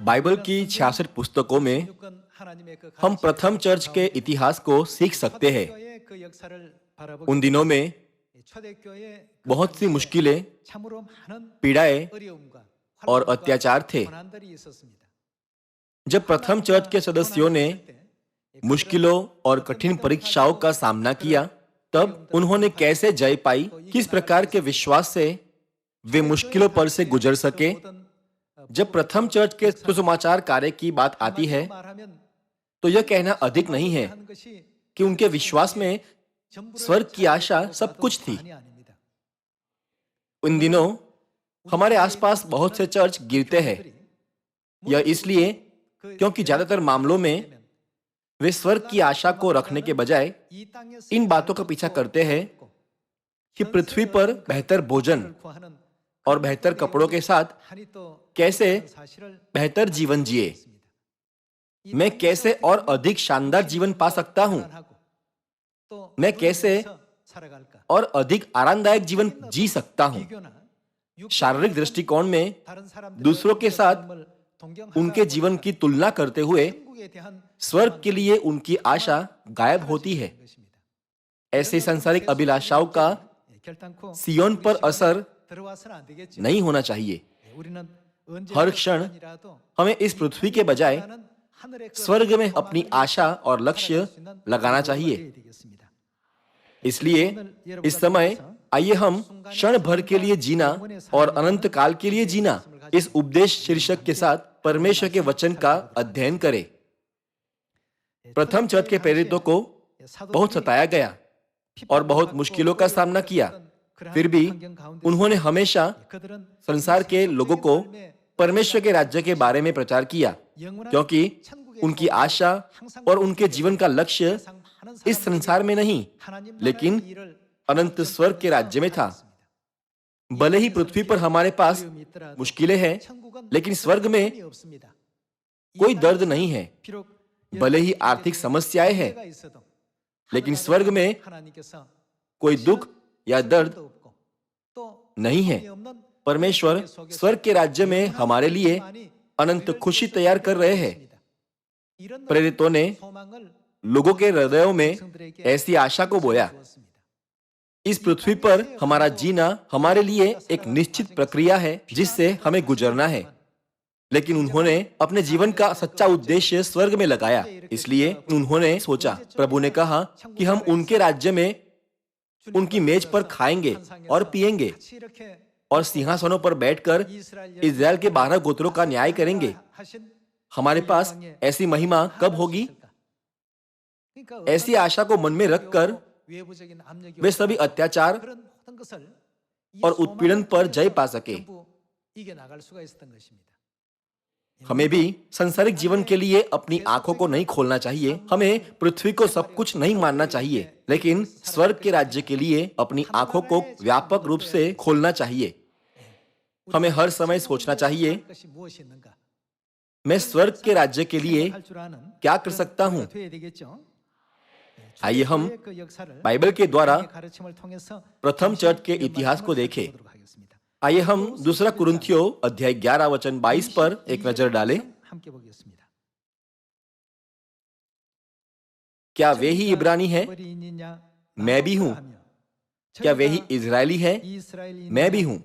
Bible की 66 पुस्तकों में हम प्रथम चर्च के इतिहास को सीख सकते हैं। उन दिनों में बहुत सी मुश्किलें, पीड़ाएं और अत्याचार थे। जब प्रथम चर्च के सदस्यों ने मुश्किलों और कठिन परीक्षाओं का सामना किया, तब उन्होंने कैसे जय पाई, किस प्रकार के विश्वास से वे मुश्किलों पर से गुजर सके। जब प्रथम चर्च के सुसमाचार कार्य की बात आती है, तो यह कहना अधिक नहीं है कि उनके विश्वास में स्वर्ग की आशा सब कुछ थी। उन दिनों हमारे आसपास बहुत से चर्च गिरते हैं। यह इसलिए क्योंकि ज्यादातर मामलों में वे स्वर्ग की आशा को रखने के बजाय इन बातों का पीछा करते हैं कि पृथ्वी पर बेहतर भोजन और बेहतर कपड़ों के साथ कैसे बेहतर जीवन जिए, मैं कैसे और अधिक शानदार जीवन पा सकता हूं, मैं कैसे और अधिक आरामदायक जीवन जी सकता हूं। शारीरिक दृष्टिकोण में दूसरों के साथ उनके जीवन की तुलना करते हुए स्वर्ग के लिए उनकी आशा गायब होती है। ऐसे सांसारिक अभिलाषाओं का सियोन पर असर नहीं होना चाहिए। हर क्षण हमें इस पृथ्वी के बजाय स्वर्ग में अपनी आशा और लक्ष्य लगाना चाहिए। इसलिए इस समय आइए हम क्षण भर के लिए जीना और अनंत काल के लिए जीना, इस उपदेश शीर्षक के साथ परमेश्वर के वचन का अध्ययन करें। प्रथम चर्च के प्रेरितों को बहुत सताया गया और बहुत मुश्किलों का सामना किया, फिर भी उन्होंने हमेशा संसार के लोगों को परमेश्वर के राज्य के बारे में प्रचार किया, क्योंकि उनकी आशा और उनके जीवन का लक्ष्य इस संसार में नहीं, लेकिन अनंत स्वर्ग के राज्य में था। भले ही पृथ्वी पर हमारे पास मुश्किलें हैं, लेकिन स्वर्ग में कोई दर्द नहीं है। भले ही आर्थिक समस्याएं हैं, लेकिन स्वर्ग में कोई दुख या दर्द नहीं है। परमेश्वर स्वर्ग के राज्य में हमारे लिए अनंत खुशी तैयार कर रहे हैं। प्रेरितों ने लोगों के हृदयों में ऐसी आशा को बोया। इस पृथ्वी पर हमारा जीना हमारे लिए एक निश्चित प्रक्रिया है जिससे हमें गुजरना है, लेकिन उन्होंने अपने जीवन का सच्चा उद्देश्य स्वर्ग में लगाया। इसलिए उन्होंने सोचा, प्रभु ने कहा कि हम उनके राज्य में उनकी मेज पर खाएंगे और पिएंगे और सिंहासनों पर बैठकर इस्राएल के 12 गोत्रों का न्याय करेंगे। हमारे पास ऐसी महिमा कब होगी? ऐसी आशा को मन में रखकर वे सभी अत्याचार और उत्पीड़न पर जय पा सके। हमें भी सांसारिक जीवन के लिए अपनी आंखों को नहीं खोलना चाहिए। हमें पृथ्वी को सब कुछ नहीं मानना चाहिए, लेकिन स्वर्ग के राज्य के लिए अपनी आंखों को व्यापक रूप से खोलना चाहिए। हमें हर समय सोचना चाहिए, मैं स्वर्ग के राज्य के लिए क्या कर सकता हूं। आइए हम बाइबल के द्वारा प्रथम चर्च के इतिहास को देखें। आइए हम दूसरा कुरिन्थियों अध्याय 11 वचन 22 पर एक नजर डालें। क्या वे ही इब्रानी हैं? मैं भी हूं। क्या वे ही इजरायली हैं? मैं भी हूं।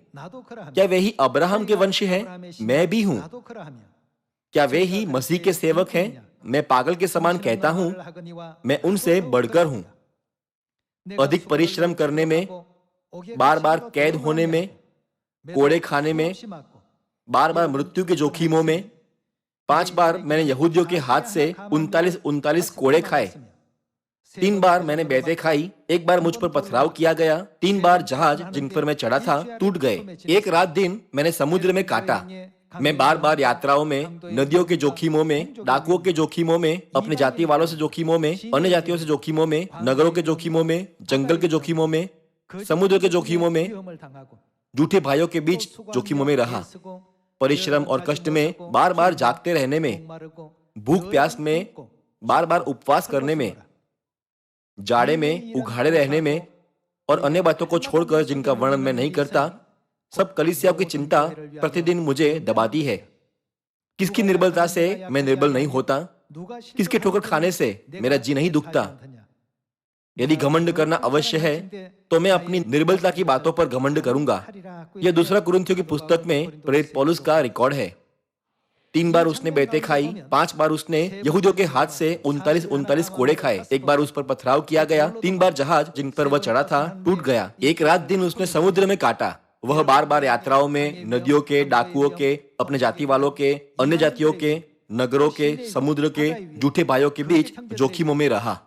क्या वे ही अब्राहम के वंश हैं? मैं भी हूं। क्या वे ही मसीह के सेवक हैं? मैं पागल के समान कहता हूं, मैं उनसे बढ़कर हूं। अधिक परिश्रम करने में, बार बार कैद होने में, कोड़े खाने में, बार बार मृत्यु के जोखिमों में। 5 बार मैंने यहूदियों के हाथ से 39 कोड़े खाए। 3 बार मैंने बेतें खाई। 1 बार मुझ पर पथराव किया गया। 3 बार जहाज जिन पर मैं चढ़ा था टूट गए। 1 रात दिन मैंने समुद्र में काटा। मैं बार बार यात्राओं में, नदियों के जोखिमों में, डाकुओं के जोखिमों में, अपने जाति वालों से जोखिमों में, अन्य जातियों से जोखिमों में, नगरों के जोखिमों में, जंगल के जोखिमों में, समुद्र के जोखिमों में, झूठे भाइयों के बीच जोखिमों में रहा। परिश्रम और कष्ट में, बार बार जागते रहने में, भूख प्यास में, बार बार उपवास करने में, जाड़े में उघाड़े रहने में और अन्य बातों को छोड़कर जिनका वर्णन मैं नहीं करता, सब कलीसियाओं की चिंता प्रतिदिन मुझे दबाती है। किसकी निर्बलता से मैं निर्बल नहीं होता? किसके ठोकर खाने से मेरा जी नहीं दुखता? यदि घमंड करना अवश्य है तो मैं अपनी निर्बलता की बातों पर घमंड करूंगा। यह दूसरा कुरिन्थियों की पुस्तक में प्रेरित पौलुस का रिकॉर्ड है। 3 बार उसने बेतें खाई, 5 बार उसने यहूदियों के हाथ से 39 कोड़े खाए, 1 बार उस पर पथराव किया गया, 3 बार जहाज जिन पर वह चढ़ा था टूट गया, एक रात दिन उसने समुद्र में काटा। वह बार बार यात्राओं में नदियों के, डाकुओं के, अपने जाति वालों के, अन्य जातियों के, नगरों के, समुद्र के, झूठे भाइयों के बीच जोखिमों में रहा।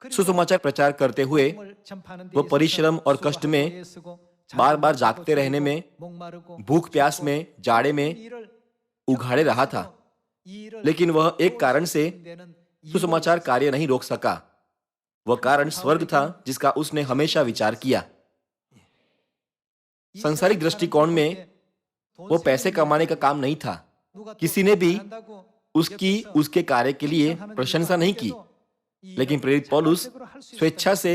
सुसमाचार प्रचार करते हुए वह परिश्रम और कष्ट में, बार बार जागते रहने में, भूख प्यास में, जाड़े में उघाड़े रहा था। लेकिन वह एक कारण से सुसमाचार कार्य नहीं रोक सका। वह कारण स्वर्ग था जिसका उसने हमेशा विचार किया। सांसारिक दृष्टिकोण में वो पैसे कमाने का काम नहीं था। किसी ने भी उसके कार्य के लिए प्रशंसा नहीं की। लेकिन प्रेरित पौलुस स्वेच्छा से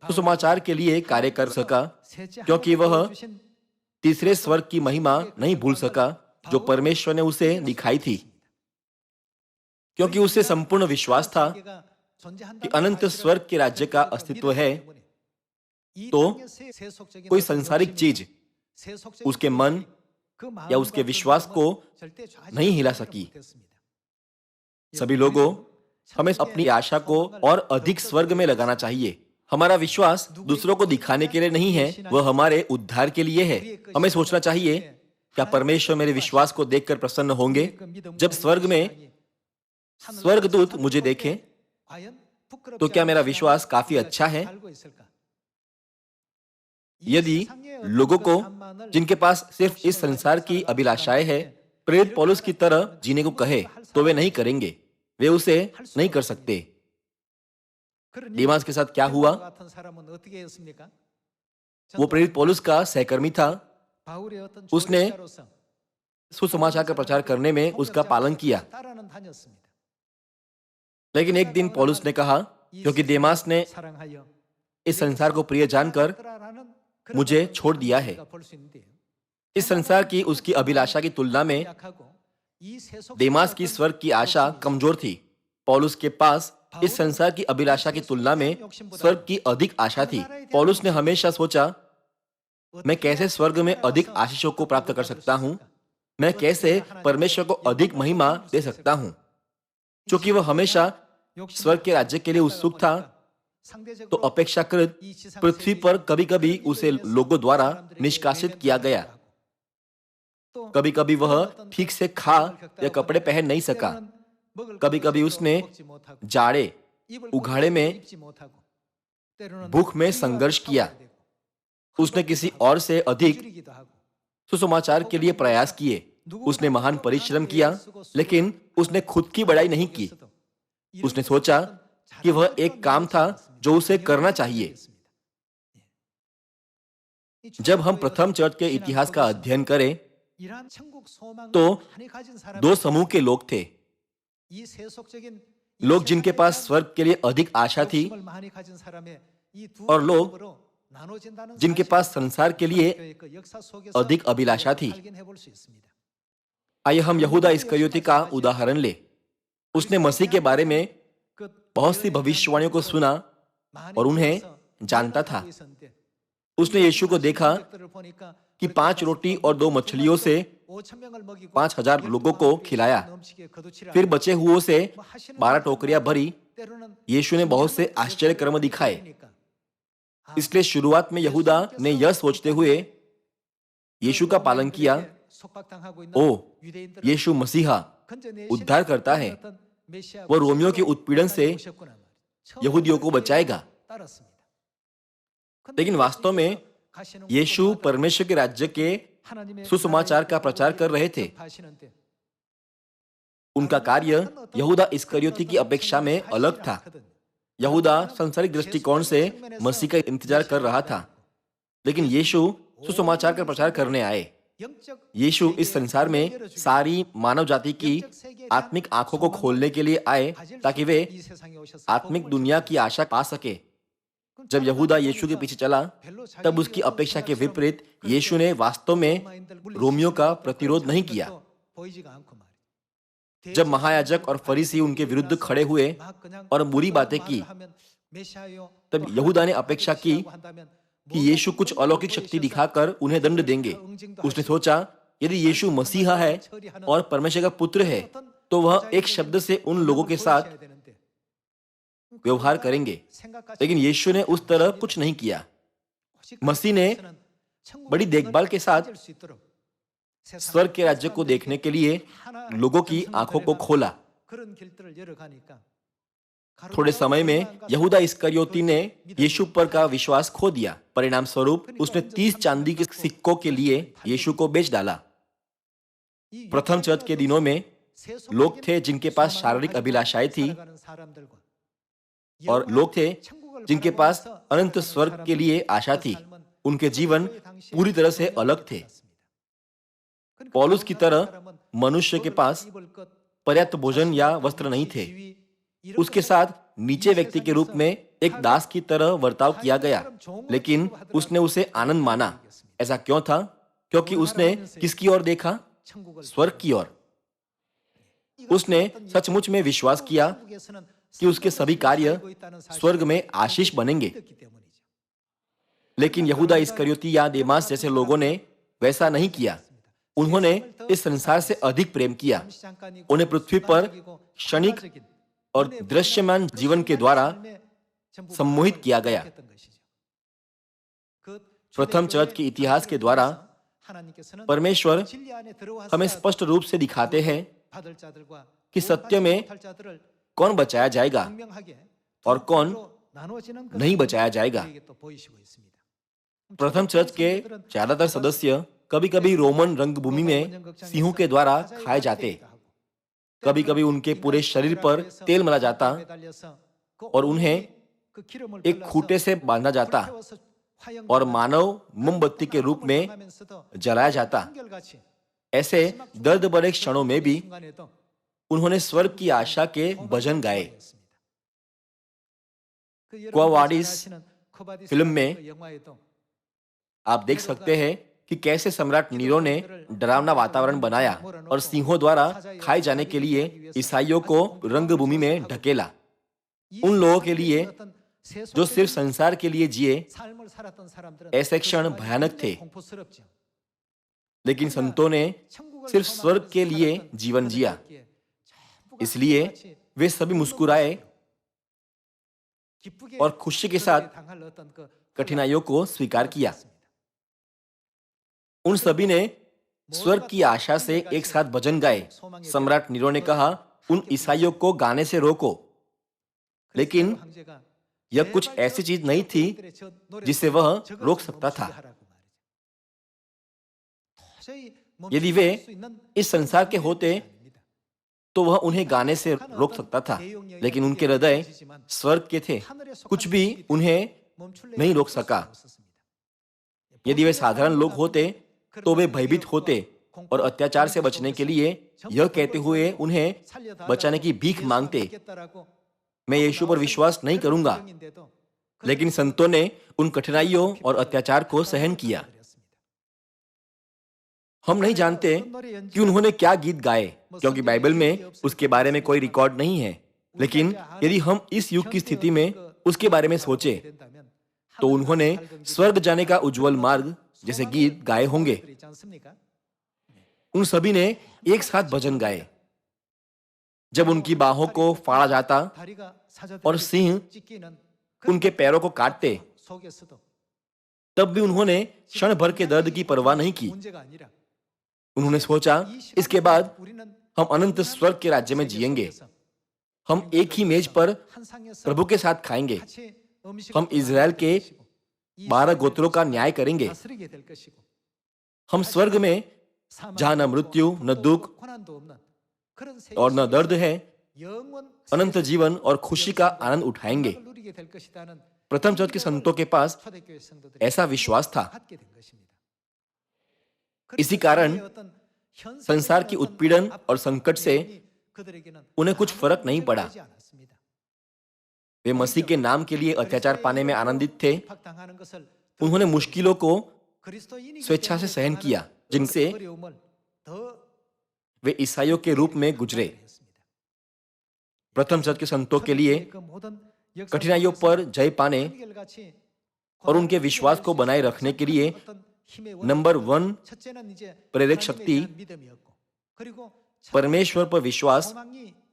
सुसमाचार के लिए कार्य कर सका, क्योंकि वह तीसरे स्वर्ग की महिमा नहीं भूल सका जो परमेश्वर ने उसे दिखाई थी। क्योंकि उसे संपूर्ण विश्वास था कि अनंत स्वर्ग के राज्य का अस्तित्व है, तो कोई सांसारिक चीज उसके मन या उसके विश्वास को नहीं हिला सकी। सभी लोगों हमें अपनी आशा को और अधिक स्वर्ग में लगाना चाहिए। हमारा विश्वास दूसरों को दिखाने के लिए नहीं है, वह हमारे उद्धार के लिए है। हमें सोचना चाहिए, क्या परमेश्वर मेरे विश्वास को देखकर प्रसन्न होंगे? जब स्वर्ग में स्वर्गदूत मुझे देखें तो क्या मेरा विश्वास काफी अच्छा है? यदि लोगों को जिनके पास सिर्फ इस संसार की अभिलाषाएं हैं प्रेरित पौलुस की तरह जीने को कहे तो वे नहीं करेंगे, वे उसे नहीं कर सकते। देमास के साथ क्या हुआ? वो प्रेरित पौलुस का सहकर्मी था। उसने सुसमाचार का प्रचार करने में उसका पालन किया। लेकिन एक दिन पौलुस ने कहा, क्योंकि देमास ने इस संसार को प्रिय जानकर मुझे छोड़ दिया है। इस संसार की उसकी अभिलाषा की तुलना में देमास की स्वर्ग की आशा कमजोर थी। पौलुस के पास इस संसार की अभिलाषा की तुलना में स्वर्ग की अधिक आशा थी। पौलुस ने हमेशा सोचा, मैं कैसे स्वर्ग में अधिक आशीषों को प्राप्त कर सकता हूं? मैं कैसे परमेश्वर को अधिक महिमा दे सकता हूं? क्योंकि वह हमेशा स्वर्ग के राज्य के लिए उत्सुक था, तो अपेक्षाकृत पृथ्वी पर कभी कभी उसे लोगों द्वारा निष्कासित किया गया। कभी कभी वह ठीक से खा या कपड़े पहन नहीं सका। कभी कभी उसने जाड़े उघाड़े में भूख में संघर्ष किया। उसने किसी और से अधिक सुसमाचार के लिए प्रयास किए। उसने महान परिश्रम किया, लेकिन उसने खुद की बड़ाई नहीं की। उसने सोचा कि वह एक काम था जो उसे करना चाहिए। जब हम प्रथम चर्च के इतिहास का अध्ययन करें तो 2 समूह के लोग थे। लोग जिनके पास स्वर्ग के लिए अधिक आशा थी और लोग जिनके पास संसार के लिए अधिक अभिलाषा थी। आइए हम यहूदा इस्करियोती का उदाहरण ले। उसने मसीह के बारे में बहुत सी भविष्यवाणियों को सुना और उन्हें जानता था। उसने यीशु को देखा कि 5 रोटी और 2 मछलियों से 5,000 लोगों को खिलाया। फिर बचे हुओं से 12 टोकरियां भरी। यीशु ने बहुत से आश्चर्य कर्म दिखाए। इसलिए शुरुआत में यहूदा ने यह सोचते हुए यीशु का पालन किया, ओ यीशु मसीहा उद्धार करता है, वह रोमियों के उत्पीड़न से यहूदियों को बचाएगा। लेकिन वास्तव में यीशु परमेश्वर के राज्य के सुसमाचार का प्रचार कर रहे थे। उनका कार्य यहूदा इस्करियोती की अपेक्षा में अलग था। यहूदा सांसारिक दृष्टिकोण से मसीह का इंतजार कर रहा था, लेकिन यीशु सुसमाचार का प्रचार करने आए। यीशु इस संसार में सारी मानव जाति की आत्मिक आंखों को खोलने के लिए आए ताकि वे आत्मिक दुनिया की आशा पा सके। जब यहूदा यीशु के पीछे चला तब उसकी अपेक्षा के विपरीत यीशु ने वास्तव में रोमियों का प्रतिरोध नहीं किया। जब महायाजक और फरीसी उनके विरुद्ध खड़े हुए और बुरी बातें की, तब यहूदा ने अपेक्षा की कि यीशु कुछ अलौकिक शक्ति दिखाकर उन्हें दंड देंगे। उसने सोचा, यदि यीशु मसीहा है और परमेश्वर का पुत्र है, तो वह एक शब्द से उन लोगों के साथ व्यवहार करेंगे। लेकिन यीशु ने उस तरह कुछ नहीं किया। मसीह ने बड़ी देखभाल के साथ स्वर्ग के राज्य को देखने के लिए लोगों की आंखों को खोला। थोड़े समय में यहूदा इस्करियोती ने यीशु पर का विश्वास खो दिया। परिणाम स्वरूप उसने 30 चांदी के सिक्कों के लिए यीशु को बेच डाला। प्रथम चर्च के दिनों में लोग थे जिनके पास शारीरिक अभिलाषाएं थी और लोग थे जिनके पास अनंत स्वर्ग के लिए आशा थी। उनके जीवन पूरी तरह से अलग थे। पौलुस की तरह मनुष्य के पास पर्याप्त भोजन या वस्त्र नहीं थे। उसके साथ नीचे व्यक्ति के रूप में एक दास की तरह बर्ताव किया गया, लेकिन उसने उसे आनंद माना। ऐसा क्यों था? क्योंकि उसने किसकी ओर देखा? स्वर्ग की ओर। उसने सचमुच में विश्वास किया कि उसके सभी कार्य स्वर्ग में आशीष बनेंगे। लेकिन यहूदा इस्करियोती या देमास जैसे लोगों ने वैसा नहीं किया। उन्होंने इस संसार से अधिक प्रेम किया। उन्हें पृथ्वी पर क्षणिक और दृश्यमान जीवन के द्वारा सम्मोहित किया गया। प्रथम चर्च के इतिहास के द्वारा परमेश्वर हमें स्पष्ट रूप से दिखाते हैं कि सत्य में कौन बचाया जाएगा और कौन नहीं बचाया जाएगा। प्रथम चर्च के ज्यादातर सदस्य कभी कभी रोमन रंगभूमि में सिंहों के द्वारा खाए जाते। कभी कभी उनके पूरे शरीर पर तेल मला जाता और उन्हें एक खूंटे से बांधा जाता और मानव मोमबत्ती के रूप में जलाया जाता। ऐसे दर्द भरे क्षणों में भी उन्होंने स्वर्ग की आशा के भजन गाए। क्वा वाडिस फिल्म में आप देख सकते हैं कि कैसे सम्राट नीरो ने डरावना वातावरण बनाया और सिंहों द्वारा खाए जाने के लिए ईसाइयों को रंगभूमि में ढकेला। उन लोगों के लिए जो सिर्फ संसार के लिए जिए, ऐसे क्षण भयानक थे। लेकिन संतों ने सिर्फ स्वर्ग के लिए जीवन जिया, इसलिए वे सभी मुस्कुराए और खुशी के साथ कठिनाइयों को स्वीकार किया। उन सभी ने स्वर्ग की आशा से एक साथ भजन गाए। सम्राट नीरो ने कहा, उन ईसाइयों को गाने से रोको। लेकिन यह कुछ ऐसी चीज नहीं थी जिसे वह रोक सकता था। यदि वे इस संसार के होते तो वह उन्हें गाने से रोक सकता था, लेकिन उनके हृदय स्वर्ग के थे। कुछ भी उन्हें नहीं रोक सका। यदि वे साधारण लोग होते तो वे भयभीत होते और अत्याचार से बचने के लिए यह कहते हुए उन्हें बचाने की भीख मांगते, मैं यीशु पर विश्वास नहीं करूंगा। लेकिन संतों ने उन कठिनाइयों और अत्याचार को सहन किया। हम नहीं जानते कि उन्होंने क्या गीत गाए, क्योंकि बाइबल में उसके बारे में कोई रिकॉर्ड नहीं है। लेकिन यदि हम इस युग की स्थिति में उसके बारे में सोचे तो उन्होंने स्वर्ग जाने का उज्जवल मार्ग जैसे गीत गाए होंगे। उन सभी ने एक साथ भजन गाए। जब उनकी बाहों को फाड़ा जाता और सिंह उनके पैरों को काटते, तब भी उन्होंने क्षण भर के दर्द की परवाह नहीं की। उन्होंने सोचा, इसके बाद हम अनंत स्वर्ग के राज्य में जिएंगे। हम एक ही मेज पर प्रभु के साथ खाएंगे। हम इज़राइल के 12 गोत्रों का न्याय करेंगे। हम स्वर्ग में, जहां न मृत्यु, न दुख और न दर्द है, अनंत जीवन और खुशी का आनंद उठाएंगे। प्रथम चर्च के संतों के पास ऐसा विश्वास था। इसी कारण संसार की उत्पीड़न और संकट से उन्हें कुछ फर्क नहीं पड़ा। वे मसीह के नाम के लिए अत्याचार पाने में आनंदित थे। उन्होंने मुश्किलों को स्वेच्छा से सहन किया, जिनसे वे ईसाइयों के रूप में गुजरे। प्रथम शतक के संतों के लिए कठिनाइयों पर जय पाने और उनके विश्वास को बनाए रखने के लिए नंबर 1 प्रेरक शक्ति परमेश्वर पर विश्वास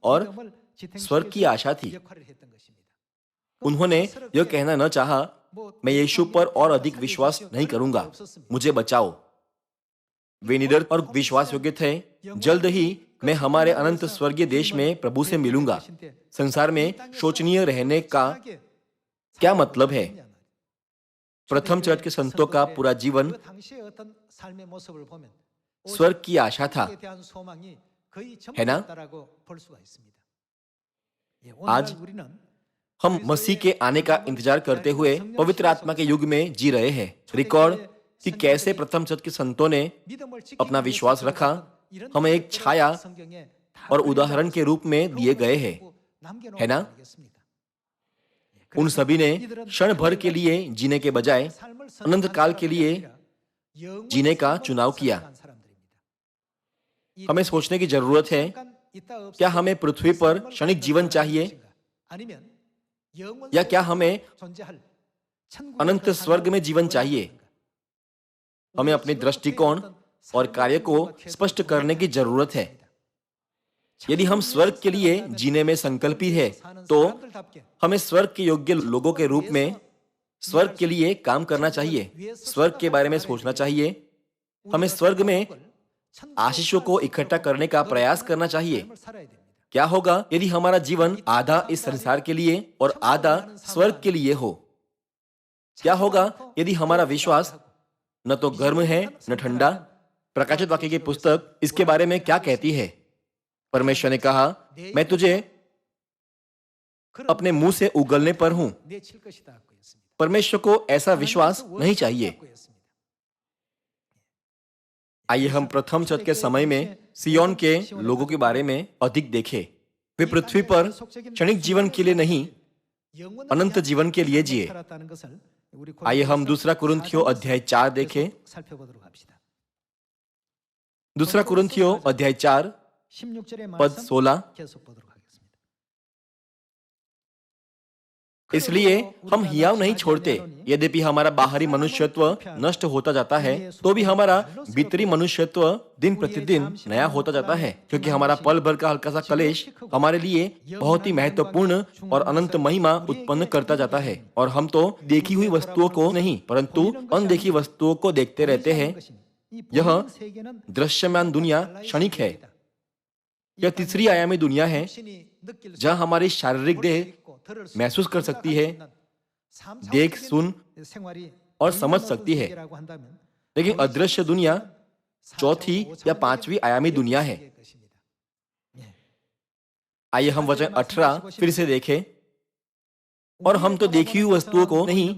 और स्वर्ग की आशा थी। उन्होंने यह कहना न चाहा, मैं यीशु पर और अधिक विश्वास नहीं करूंगा, मुझे बचाओ। वे निडर और विश्वास योग्य थे। जल्द ही मैं हमारे अनंत स्वर्गीय देश में प्रभु से मिलूंगा। संसार में शोचनीय रहने का क्या मतलब है? प्रथम चर्च के संतों का पूरा जीवन स्वर्ग की आशा था, है ना? आज हम मसीह के आने का इंतजार करते हुए पवित्र आत्मा के युग में जी रहे हैं। रिकॉर्ड कि कैसे प्रथम शतक के संतों ने अपना विश्वास रखा, हमें एक छाया और उदाहरण के रूप में दिए गए हैं, है ना? उन सभी ने क्षण भर के लिए जीने के बजाय अनंत काल के लिए जीने का चुनाव किया। हमें सोचने की जरूरत है, क्या हमें पृथ्वी पर क्षणिक जीवन चाहिए या क्या हमें अनंत स्वर्ग में जीवन चाहिए? हमें अपने दृष्टिकोण और कार्य को स्पष्ट करने की जरूरत है। यदि हम स्वर्ग के लिए जीने में संकल्पित है, तो हमें स्वर्ग के योग्य लोगों के रूप में स्वर्ग के लिए काम करना चाहिए, स्वर्ग के बारे में सोचना चाहिए। हमें स्वर्ग में आशीषों को इकट्ठा करने का प्रयास करना चाहिए। क्या होगा यदि हमारा जीवन आधा इस संसार के लिए और आधा स्वर्ग के लिए हो? क्या होगा यदि हमारा विश्वास न तो गर्म है न ठंडा? प्रकाशित वाक्य की पुस्तक इसके बारे में क्या कहती है? परमेश्वर ने कहा, मैं तुझे अपने मुंह से उगलने पर हूं। परमेश्वर को ऐसा विश्वास नहीं चाहिए। आइए हम प्रथम शतक के समय में सियोन के लोगों के बारे में अधिक देखें। वे पृथ्वी पर क्षणिक जीवन के लिए नहीं, अनंत जीवन के लिए जिए। आइए हम दूसरा कुरिन्थियों अध्याय 4 देखें। दूसरा कुरिन्थियों अध्याय 4 पद 16। इसलिए हम हियाव नहीं छोड़ते, यद्यपि हमारा बाहरी मनुष्यत्व नष्ट होता जाता है, तो भी हमारा भीतरी मनुष्यत्व दिन प्रतिदिन नया होता जाता है, क्योंकि हमारा पल भर का हल्का सा कलेश हमारे लिए बहुत ही महत्वपूर्ण और अनंत महिमा उत्पन्न करता जाता है। और हम तो देखी हुई वस्तुओं को नहीं, परंतु अनदेखी वस्तुओं को देखते रहते हैं। यह दृश्यमान दुनिया क्षणिक है। यह तीसरी आयामी दुनिया है, जहां हमारी शारीरिक देह महसूस कर सकती है, देख, सुन और समझ सकती है। लेकिन अदृश्य दुनिया चौथी या पांचवी आयामी दुनिया है। आइए हम वचन 18 फिर से देखें। और हम तो देखी हुई वस्तुओं को नहीं,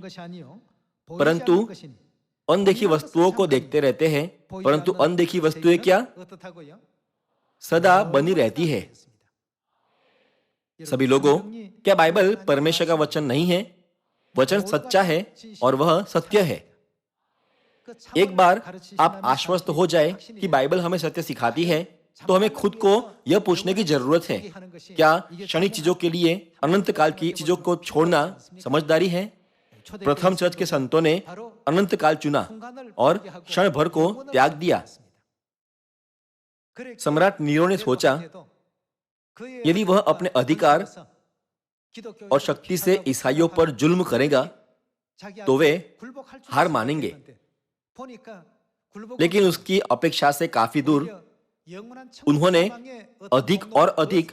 परंतु अनदेखी वस्तुओं को देखते रहते हैं। परंतु अनदेखी वस्तुएं क्या? सदा बनी रहती है। सभी लोगों, क्या बाइबल परमेश्वर का वचन नहीं है? वचन सच्चा है और वह सत्य है। एक बार आप आश्वस्त हो जाए कि बाइबल हमें सत्य सिखाती है, तो हमें खुद को यह पूछने की जरूरत है, क्या क्षणिक चीजों के लिए अनंत काल की चीजों को छोड़ना समझदारी है? प्रथम चर्च के संतों ने अनंत काल चुना और क्षण भर को त्याग दिया। सम्राट नीरो ने सोचा, यदि वह अपने अधिकार और शक्ति से ईसाइयों पर जुल्म करेगा, तो वे हार मानेंगे। लेकिन उसकी अपेक्षा से काफी दूर उन्होंने अधिक और अधिक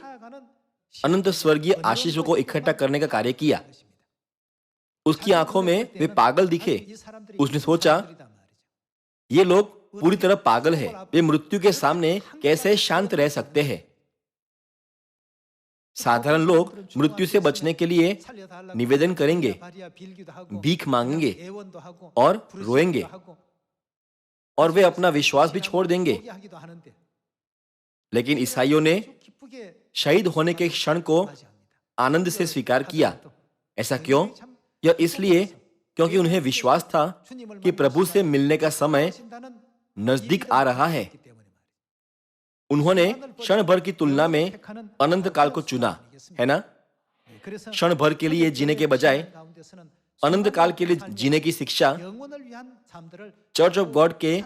अनंत स्वर्गीय आशीषों को इकट्ठा करने का कार्य किया। उसकी आंखों में वे पागल दिखे। उसने सोचा, ये लोग पूरी तरह पागल है, वे मृत्यु के सामने कैसे शांत रह सकते हैं? साधारण लोग मृत्यु से बचने के लिए निवेदन करेंगे, भीख मांगेंगे और रोएंगे, और वे अपना विश्वास भी छोड़ देंगे। लेकिन ईसाइयों ने शहीद होने के क्षण को आनंद से स्वीकार किया। ऐसा क्यों? यह इसलिए क्योंकि उन्हें विश्वास था कि प्रभु से मिलने का समय नजदीक आ रहा है। उन्होंने क्षण भर की तुलना में अनंत काल को चुना, है ना? क्षण भर के लिए जीने के बजाय अनंत काल के लिए जीने की शिक्षा चर्च ऑफ गॉड के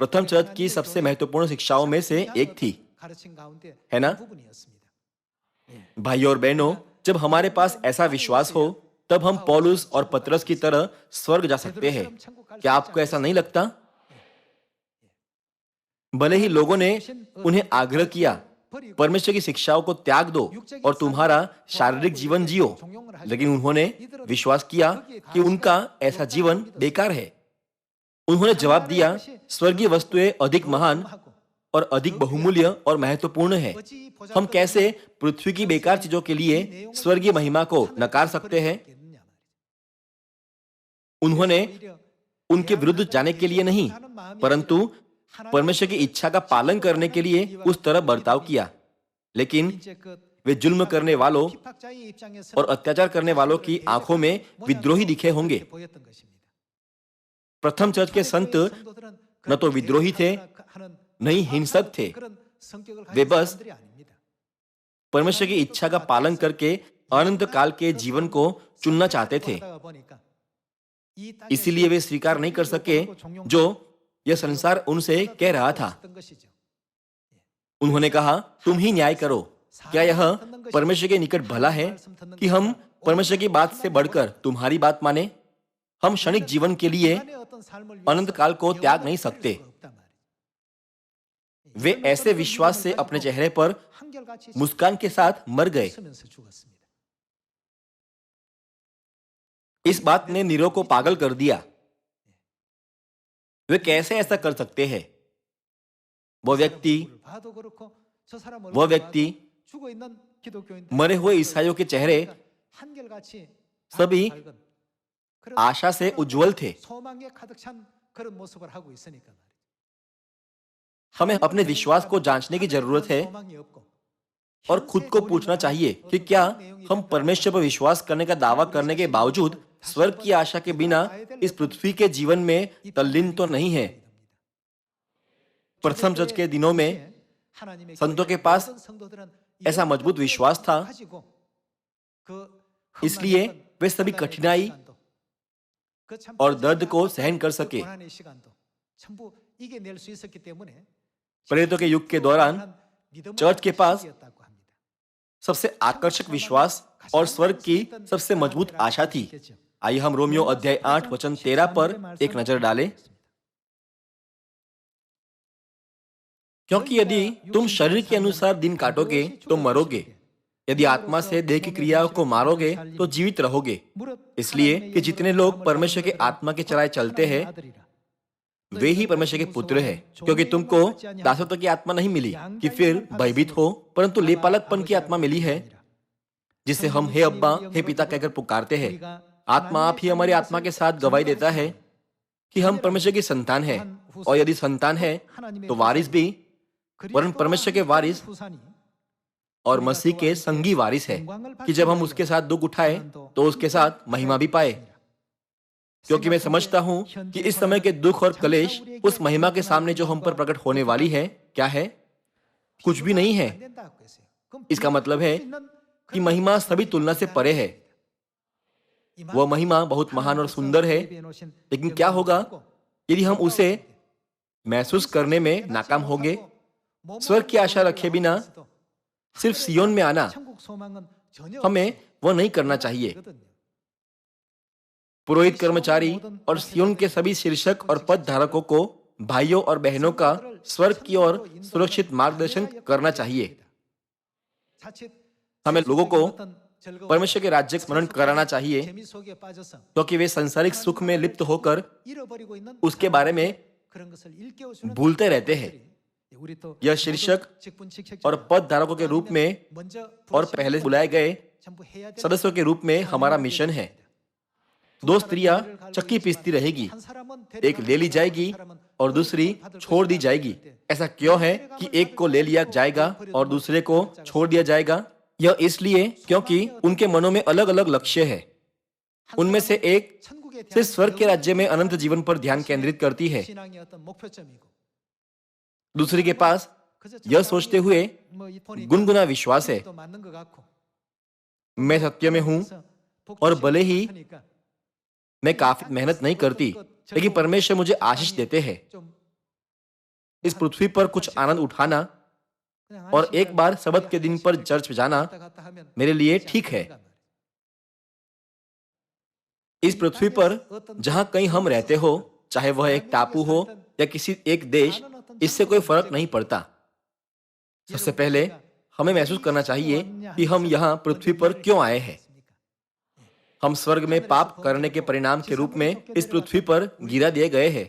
प्रथम चर्च की सबसे महत्वपूर्ण शिक्षाओं में से एक थी, है ना? भाइयों और बहनों, जब हमारे पास ऐसा विश्वास हो तब हम पौलुस और पतरस की तरह स्वर्ग जा सकते हैं। क्या आपको ऐसा नहीं लगता? भले ही लोगों ने उन्हें आग्रह किया, परमेश्वर की शिक्षाओं को त्याग दो और तुम्हारा शारीरिक जीवन जियो, लेकिन उन्होंने विश्वास किया कि उनका ऐसा जीवन बेकार है। उन्होंने जवाब दिया, स्वर्गीय वस्तुएं अधिक महान और अधिक बहुमूल्य और महत्वपूर्ण है। हम कैसे पृथ्वी की बेकार चीजों के लिए स्वर्गीय महिमा को नकार सकते हैं? उन्होंने उनके विरुद्ध जाने के लिए नहीं, परंतु परमेश्वर की इच्छा का पालन करने के लिए उस तरह बर्ताव किया। लेकिन वे जुल्म करने वालों और अत्याचार करने वालों की आंखों में विद्रोही दिखे होंगे। प्रथम चर्च के संत न तो विद्रोही थे, न ही हिंसक थे। वे बस परमेश्वर की इच्छा का पालन करके अनंत काल के जीवन को चुनना चाहते थे। इसीलिए वे स्वीकार नहीं कर सके जो यह संसार उनसे कह रहा था। उन्होंने कहा, तुम ही न्याय करो। क्या यह परमेश्वर के निकट भला है कि हम परमेश्वर की बात से बढ़कर तुम्हारी बात माने? हम क्षणिक जीवन के लिए अनंत काल को त्याग नहीं सकते। वे ऐसे विश्वास से अपने चेहरे पर मुस्कान के साथ मर गए। इस बात ने नीरो को पागल कर दिया। वे कैसे ऐसा कर सकते हैं? वो व्यक्ति मरे हुए ईसाइयों के चेहरे सभी आशा से उज्जवल थे। हमें अपने विश्वास को जांचने की जरूरत है और खुद को पूछना चाहिए कि क्या हम परमेश्वर पर विश्वास करने का दावा करने के बावजूद स्वर्ग की आशा के बिना इस पृथ्वी के जीवन में तल्लीन तो नहीं है। प्रथम चर्च के दिनों में संतों के पास ऐसा मजबूत विश्वास था, इसलिए वे सभी कठिनाई और दर्द को सहन कर सके। प्रेरितों के युग के दौरान चर्च के पास सबसे आकर्षक विश्वास और स्वर्ग की सबसे मजबूत आशा थी। आइए हम रोमियो अध्याय 8 वचन 13 पर एक नजर डालें। क्योंकि यदि तुम शरीर के अनुसार दिन काटोगे तो मरोगे, यदि आत्मा से देह की क्रियाओं को मारोगे तो जीवित रहोगे। इसलिए कि जितने लोग परमेश्वर के आत्मा के चलाए चलते हैं वे ही परमेश्वर के पुत्र हैं। क्योंकि तुमको दासत्व की आत्मा नहीं मिली कि फिर भयभीत हो, परंतु लेपालकपन की आत्मा मिली है, जिसे हम हे अब्बा हे पिता कहकर पुकारते हैं। आत्मा आप ही हमारी आत्मा के साथ गवाही देता है कि हम परमेश्वर की संतान हैं, और यदि संतान है तो वारिस भी, वरन परमेश्वर के वारिस और मसीह के संगी वारिस है, कि जब हम उसके साथ दुख उठाए तो उसके साथ महिमा भी पाए। क्योंकि मैं समझता हूं कि इस समय के दुख और कलेश उस महिमा के सामने जो हम पर प्रकट होने वाली है, क्या है? कुछ भी नहीं है। इसका मतलब है कि महिमा सभी तुलना से परे है। वह महिमा बहुत महान और सुंदर है, लेकिन क्या होगा यदि हम उसे महसूस करने में नाकाम होंगे? स्वर्ग की आशा रखे बिना सिर्फ सियोन में आना, हमें वह नहीं करना चाहिए। पुरोहित कर्मचारी और सियोन के सभी शीर्षक और पद धारकों को भाइयों और बहनों का स्वर्ग की ओर सुरक्षित मार्गदर्शन करना चाहिए। हमें लोगों को परमेश्वर के राज्य स्मरण कराना चाहिए, क्योंकि वे सांसारिक सुख में लिप्त होकर उसके बारे में भूलते रहते हैं। यह शीर्षक और पद धारकों के रूप में और पहले बुलाए गए सदस्यों के रूप में हमारा मिशन है। दो स्त्रियां चक्की पीसती रहेगी, एक ले ली जाएगी और दूसरी छोड़ दी जाएगी। ऐसा क्यों है कि एक को ले लिया जाएगा और दूसरे को छोड़ दिया जाएगा? यह इसलिए क्योंकि उनके मनों में अलग अलग लक्ष्य है। उनमें से एक सिर्फ स्वर्ग के राज्य में अनंत जीवन पर ध्यान केंद्रित करती है, दूसरे के पास यह सोचते हुए गुनगुना विश्वास है, मैं सत्य में हूं और भले ही मैं काफी मेहनत नहीं करती, लेकिन परमेश्वर मुझे आशीष देते हैं। इस पृथ्वी पर कुछ आनंद उठाना और एक बार सबत के दिन पर चर्च जाना मेरे लिए ठीक है। इस पृथ्वी पर जहां कहीं हम रहते हो, चाहे वह एक टापू हो या किसी एक देश, इससे कोई फर्क नहीं पड़ता। सबसे पहले हमें महसूस करना चाहिए कि हम यहाँ पृथ्वी पर क्यों आए हैं। हम स्वर्ग में पाप करने के परिणाम के रूप में इस पृथ्वी पर गिरा दिए गए हैं।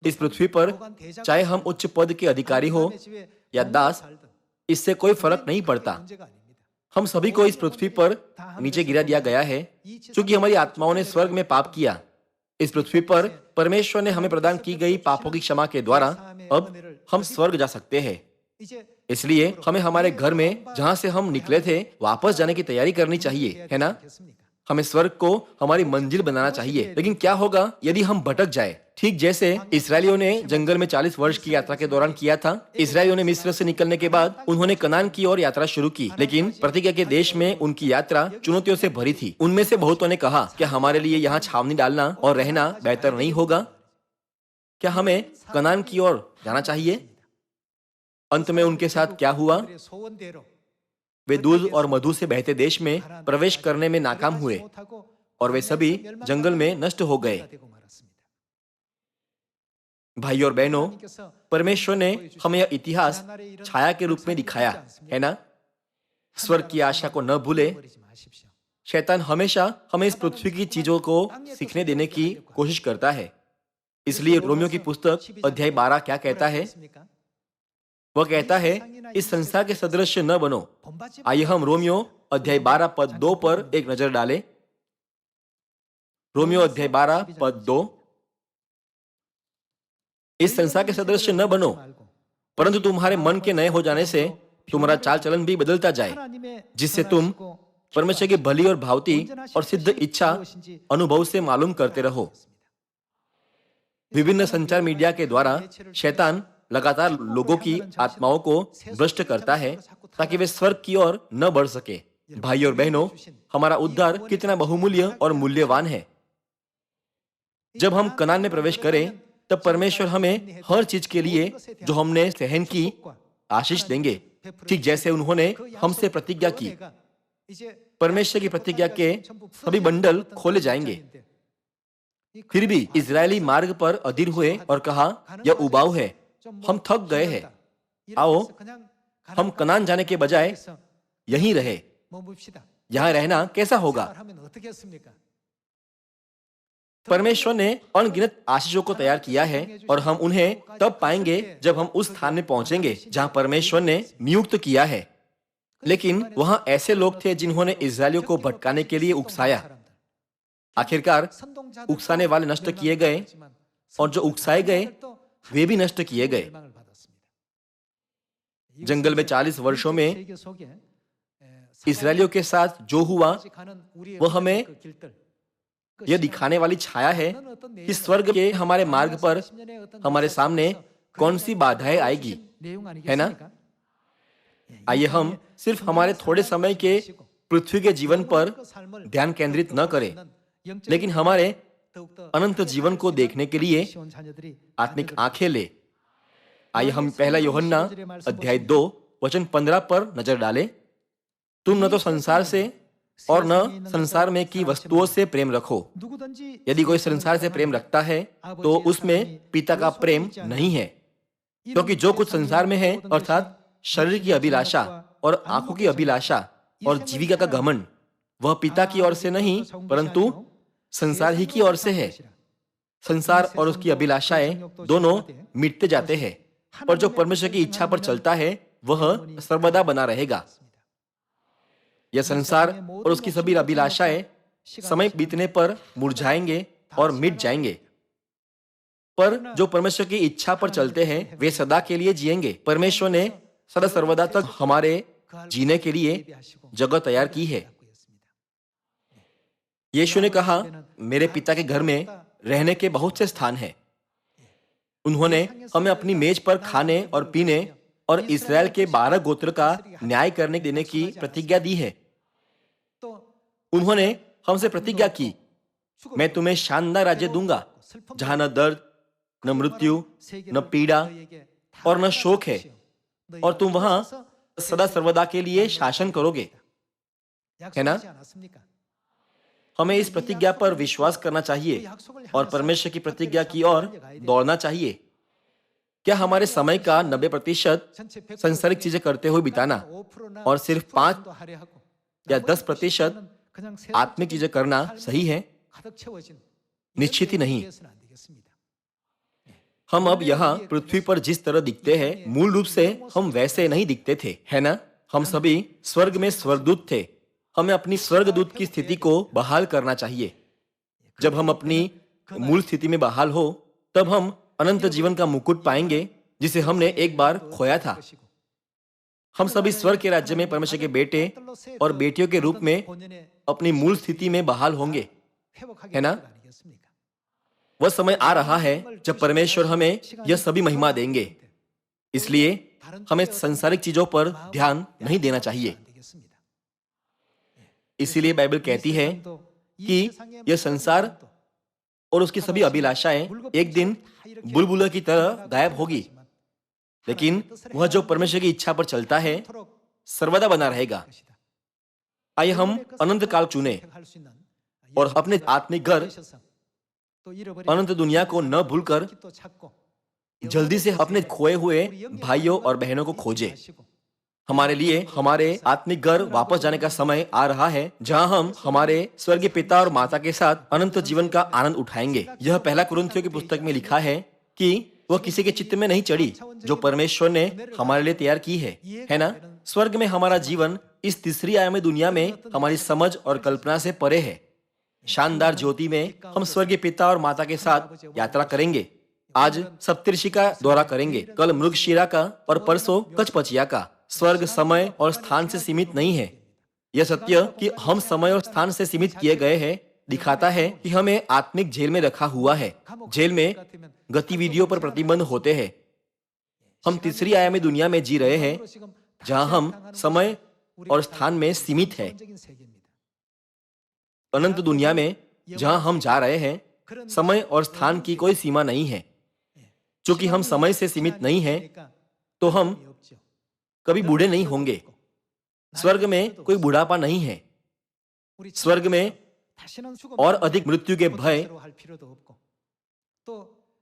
इस पृथ्वी पर चाहे हम उच्च पद के अधिकारी हो या दास, इससे कोई फर्क नहीं पड़ता। हम सभी को इस पृथ्वी पर नीचे गिरा दिया गया है क्योंकि हमारी आत्माओं ने स्वर्ग में पाप किया। इस पृथ्वी पर परमेश्वर ने हमें प्रदान की गई पापों की क्षमा के द्वारा अब हम स्वर्ग जा सकते हैं। इसलिए हमें हमारे घर में जहां से हम निकले थे वापस जाने की तैयारी करनी चाहिए, है ना? हमें स्वर्ग को हमारी मंजिल बनाना चाहिए। लेकिन क्या होगा यदि हम भटक जाए? ठीक जैसे इस्राएलियों ने जंगल में 40 वर्ष की यात्रा के दौरान किया था। इस्राएलियों ने मिस्र से निकलने के बाद उन्होंने कनान की ओर यात्रा शुरू की, लेकिन प्रतिज्ञा के देश में उनकी यात्रा चुनौतियों से भरी थी। उनमें से बहुतों ने कहा, क्या हमारे लिए यहाँ छावनी डालना और रहना बेहतर नहीं होगा? क्या हमें कनान की ओर जाना चाहिए? अंत में उनके साथ क्या हुआ? वे दूध और मधु से बहते देश में प्रवेश करने में नाकाम हुए और वे सभी जंगल में नष्ट हो गए। भाई और बहनों, परमेश्वर ने हमें यह इतिहास छाया के रूप में दिखाया है ना? स्वर्ग की आशा को न भूले। शैतान हमेशा हमें इस पृथ्वी की चीजों को सीखने देने की कोशिश करता है। इसलिए रोमियो की पुस्तक अध्याय 12 क्या कहता है? वह कहता है, इस संसार के सदृश न बनो। आइए हम रोमियो अध्याय 12 पद 2 पर एक नजर डालें। रोमियो अध्याय 12 पद 2, इस संसार के सदृश न बनो, परंतु तुम्हारे मन के नए हो जाने से तुम्हारा चाल चलन भी बदलता जाए, जिससे तुम परमेश्वर की भली और भावती और सिद्ध इच्छा अनुभव से मालूम करते रहो। विभिन्न संचार मीडिया के द्वारा शैतान लगातार लोगों की आत्माओं को भ्रष्ट करता है ताकि वे स्वर्ग की ओर न बढ़ सके। भाई और बहनों, हमारा उद्धार कितना बहुमूल्य और मूल्यवान है। जब हम कनान में प्रवेश करें तब परमेश्वर हमें हर चीज के लिए जो हमने सहन की आशीष देंगे, ठीक जैसे उन्होंने हमसे प्रतिज्ञा की। परमेश्वर की प्रतिज्ञा के सभी बंडल खोले जाएंगे। फिर भी इजरायली मार्ग पर अधीर हुए और कहा, यह उबाऊ है, हम थक गए हैं, आओ हम कनान जाने के बजाय यहीं रहे। यहां रहना कैसा होगा? परमेश्वर ने अनगिनत आशीषों को तैयार किया है और हम उन्हें तब पाएंगे जब हम उस स्थान में पहुंचेंगे जहां परमेश्वर ने नियुक्त किया है। लेकिन वहां ऐसे लोग थे जिन्होंने इस्राएलियों को भटकाने के लिए उकसाया। आखिरकार उकसाने वाले नष्ट किए गए और जो उकसाए गए वे भी नष्ट किए गए। जंगल में 40 वर्षों में इस्राएलियों के साथ जो हुआ वह हमें यह दिखाने वाली छाया है कि स्वर्ग के हमारे मार्ग पर हमारे सामने कौन सी बाधाएं आएगी, है ना? आइए हम सिर्फ हमारे थोड़े समय के पृथ्वी के जीवन पर ध्यान केंद्रित न करें, लेकिन हमारे अनंत जीवन को देखने के लिए आत्मिक आंखें ले। आइए हम पहला यूहन्ना अध्याय 2 वचन 15 पर नजर डालें। तुम न तो संसार से और न संसार में की वस्तुओं से प्रेम रखो। यदि कोई संसार से प्रेम रखता है तो उसमें पिता का प्रेम नहीं है, क्योंकि जो कुछ संसार में है, अर्थात शरीर की अभिलाषा और आंखों की अभिलाषा और जीविका का घमंड, वह पिता की ओर से नहीं परंतु संसार ही की ओर से है। संसार और उसकी अभिलाषाएं दोनों मिटते जाते हैं, पर जो परमेश्वर की इच्छा पर चलता है वह सर्वदा बना रहेगा। यह संसार और उसकी सभी अभिलाषाएं समय बीतने पर मुरझाएंगे और मिट जाएंगे, पर जो परमेश्वर की इच्छा पर चलते हैं वे सदा के लिए जिएंगे। परमेश्वर ने सदा सर्वदा तक हमारे जीने के लिए जगह तैयार की है। यीशु ने कहा, मेरे पिता के घर में रहने के बहुत से स्थान हैं। उन्होंने हमें अपनी मेज पर खाने और पीने और इस्राएल के 12 गोत्र का न्याय करने देने की प्रतिज्ञा दी है। उन्होंने हमसे प्रतिज्ञा की, मैं तुम्हें शानदार राज्य दूंगा जहां न दर्द, न मृत्यु, न पीड़ा और न शोक है, और तुम वहां सदा सर्वदा के लिए शासन करोगे। है ना? हमें इस प्रतिज्ञा पर विश्वास करना चाहिए और परमेश्वर की प्रतिज्ञा की ओर दौड़ना चाहिए। क्या हमारे समय का 90% संसारिक चीजें करते हुए बिताना और सिर्फ 5 या 10% आत्मिक चीजें करना सही है? निश्चित ही नहीं। हम अब यहाँ पृथ्वी पर जिस तरह दिखते हैं, मूल रूप से हम वैसे नहीं दिखते थे, है ना? हम सभी स्वर्ग में स्वर्गदूत थे। हमें अपनी स्वर्गदूत की स्थिति को बहाल करना चाहिए। जब हम अपनी मूल स्थिति में बहाल हो, तब हम अनंत जीवन का मुकुट पाएंगे जिसे हमने एक बार खोया था। हम सभी स्वर्ग के राज्य में परमेश्वर के बेटे और बेटियों के रूप में अपनी मूल स्थिति में बहाल होंगे, है ना? वह समय आ रहा है जब परमेश्वर हमें यह सभी महिमा देंगे। इसलिए हमें सांसारिक चीजों पर ध्यान नहीं देना चाहिए। इसीलिए बाइबल कहती है कि यह संसार और उसकी सभी अभिलाषाएं एक दिन बुलबुला की तरह गायब होगी, लेकिन वह जो परमेश्वर की इच्छा पर चलता है सर्वदा बना रहेगा। आइए हम अनंत काल चुने और अपने आत्मिक घर अनंत दुनिया को न भूलकर जल्दी से अपने खोए हुए भाइयों और बहनों को खोजे। हमारे लिए हमारे आत्मिक घर वापस जाने का समय आ रहा है, जहां हम हमारे स्वर्गीय पिता और माता के साथ अनंत जीवन का आनंद उठाएंगे। यह पहला कुरिन्थियों की पुस्तक में लिखा है कि वह किसी के चित्त में नहीं चढ़ी जो परमेश्वर ने हमारे लिए तैयार की है ना? स्वर्ग में हमारा जीवन इस तीसरी आयामी दुनिया में हमारी समझ और कल्पना से परे है। शानदार ज्योति में हम स्वर्गीय पिता और माता के साथ यात्रा करेंगे। आज सप्तऋषि का दौरा करेंगे, कल मृगशिरा का और परसों कचपचिया का। स्वर्ग समय और स्थान से सीमित नहीं है। यह सत्य कि हम समय और स्थान से सीमित किए गए हैं दिखाता है कि हमें आत्मिक जेल में रखा हुआ है। जेल में गतिविधियों पर प्रतिबंध होते हैं। हम तीसरी आयामी दुनिया में जी रहे हैं जहां हम समय और स्थान में सीमित है। अनंत दुनिया में जहां हम जा रहे हैं, समय और स्थान की कोई सीमा नहीं है। चूंकि हम समय से सीमित नहीं हैं, तो हम कभी बूढ़े नहीं होंगे। स्वर्ग में कोई बुढ़ापा नहीं है। स्वर्ग में और अधिक मृत्यु के भय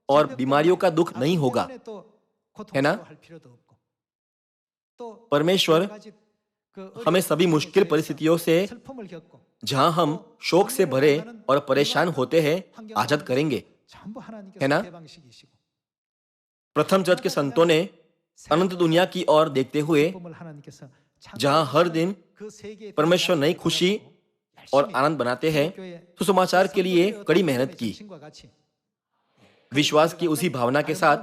और बीमारियों का दुख नहीं होगा, है ना? परमेश्वर हमें सभी मुश्किल परिस्थितियों से, जहां हम शोक से भरे और परेशान होते हैं, आजाद करेंगे, है ना? प्रथम चर्च के संतों ने अनंत दुनिया की ओर देखते हुए, जहां हर दिन परमेश्वर नई खुशी और आनंद बनाते हैं, सुसमाचार के लिए कड़ी मेहनत की। विश्वास की उसी भावना के साथ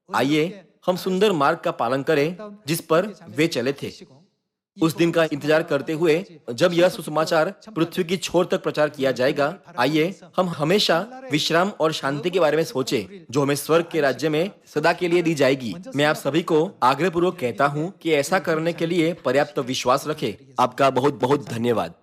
आइए हम सुंदर मार्ग का पालन करें जिस पर वे चले थे। उस दिन का इंतजार करते हुए जब यह सुसमाचार पृथ्वी की छोर तक प्रचार किया जाएगा, आइए हम हमेशा विश्राम और शांति के बारे में सोचें जो हमें स्वर्ग के राज्य में सदा के लिए दी जाएगी। मैं आप सभी को आग्रहपूर्वक कहता हूं कि ऐसा करने के लिए पर्याप्त विश्वास रखें। आपका बहुत बहुत धन्यवाद।